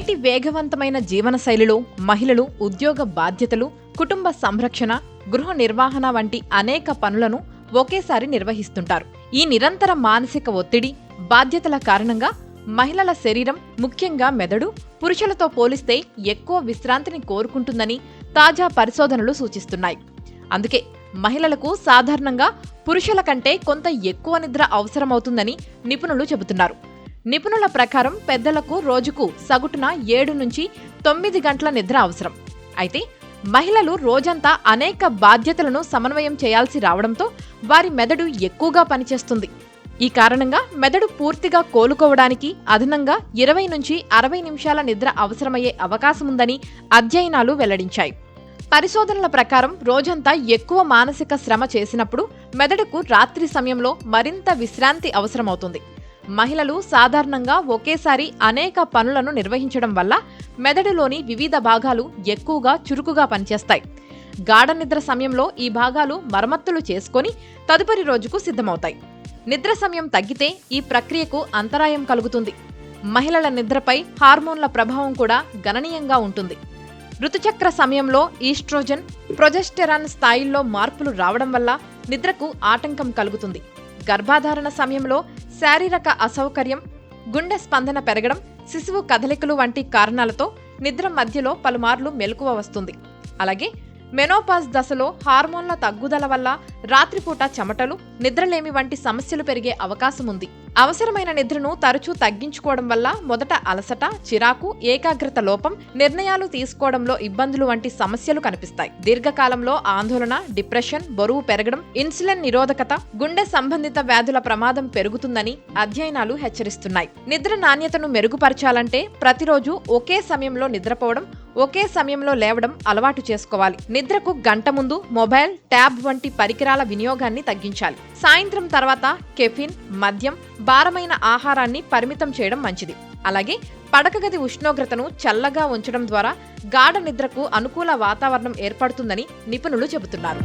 నేటి వేగవంతమైన జీవనశైలిలో మహిళలు ఉద్యోగ బాధ్యతలు, కుటుంబ సంరక్షణ, గృహ నిర్వహణ వంటి అనేక పనులను ఒకేసారి నిర్వహిస్తుంటారు. ఈ నిరంతర మానసిక ఒత్తిడి, బాధ్యతల కారణంగా మహిళల శరీరం, ముఖ్యంగా మెదడు, పురుషులతో పోలిస్తే ఎక్కువ విశ్రాంతిని కోరుకుంటుందని తాజా పరిశోధనలు సూచిస్తున్నాయి. అందుకే మహిళలకు సాధారణంగా పురుషుల కంటే కొంత ఎక్కువ నిద్ర అవసరమవుతుందని నిపుణులు చెబుతున్నారు. నిపుణుల ప్రకారం పెద్దలకు రోజుకు సగటున 7 నుంచి 9 గంటల నిద్ర అవసరం. అయితే మహిళలు రోజంతా అనేక బాధ్యతలను సమన్వయం చేయాల్సి రావడంతో వారి మెదడు ఎక్కువగా పనిచేస్తుంది. ఈ కారణంగా మెదడు పూర్తిగా కోలుకోవడానికి అదనంగా 20 నుంచి 60 నిమిషాల నిద్ర అవసరమయ్యే అవకాశముందని అధ్యయనాలు వెల్లడించాయి. పరిశోధనల ప్రకారం రోజంతా ఎక్కువ మానసిక శ్రమ చేసినప్పుడు మెదడుకు రాత్రి సమయంలో మరింత విశ్రాంతి అవసరమవుతుంది. మహిళలు సాధారణంగా ఒకేసారి అనేక పనులను నిర్వహించడం వల్ల మెదడులోని వివిధ భాగాలు ఎక్కువగా చురుకుగా పనిచేస్తాయి. గాఢ నిద్ర సమయంలో ఈ భాగాలు మరమ్మతులు చేసుకొని తదుపరి రోజుకు సిద్ధమవుతాయి. నిద్ర సమయం తగ్గితే ఈ ప్రక్రియకు అంతరాయం కలుగుతుంది. మహిళల నిద్రపై హార్మోన్ల ప్రభావం కూడా గణనీయంగా ఉంటుంది. ఋతుచక్ర సమయంలో ఈస్ట్రోజన్, ప్రొజెస్టెరాన్ స్థాయిల్లో మార్పులు రావడం వల్ల నిద్రకు ఆటంకం కలుగుతుంది. గర్భాధారణ సమయంలో శారీరక అసౌకర్యం, గుండె స్పందన పెరగడం, శిశువు కదలికలు వంటి కారణాలతో నిద్ర మధ్యలో పలుమార్లు మెలకువ వస్తుంది. అలాగే మెనోపాజ్ దశలో హార్మోన్ల తగ్గుదల వల్ల రాత్రిపూట చెమటలు, నిద్రలేమి వంటి సమస్యలు పెరిగే అవకాశం ఉంది. అవసరమైన నిద్రను తరచూ తగ్గించుకోవడం వల్ల మొదట అలసట, చిరాకు, ఏకాగ్రత లోపం, నిర్ణయాలు తీసుకోవడంలో ఇబ్బందులు వంటి సమస్యలు కనిపిస్తాయి. దీర్ఘకాలంలో ఆందోళన, డిప్రెషన్, బరువు పెరగడం, ఇన్సులిన్ నిరోధకత, గుండె సంబంధిత వ్యాధుల ప్రమాదం పెరుగుతుందని అధ్యయనాలు హెచ్చరిస్తున్నాయి. నిద్ర నాణ్యతను మెరుగుపరచాలంటే ప్రతిరోజు ఒకే సమయంలో నిద్రపోవడం, ఒకే సమయంలో లేవడం అలవాటు చేసుకోవాలి. నిద్రకు గంట ముందు మొబైల్, ట్యాబ్ వంటి పరికరాల వినియోగాన్ని తగ్గించాలి. సాయంత్రం తర్వాత కెఫిన్, మద్యం, భారమైన ఆహారాన్ని పరిమితం చేయడం మంచిది. అలాగే పడక గది ఉష్ణోగ్రతను చల్లగా ఉంచడం ద్వారా గాఢ నిద్రకు అనుకూల వాతావరణం ఏర్పడుతుందని నిపుణులు చెబుతున్నారు.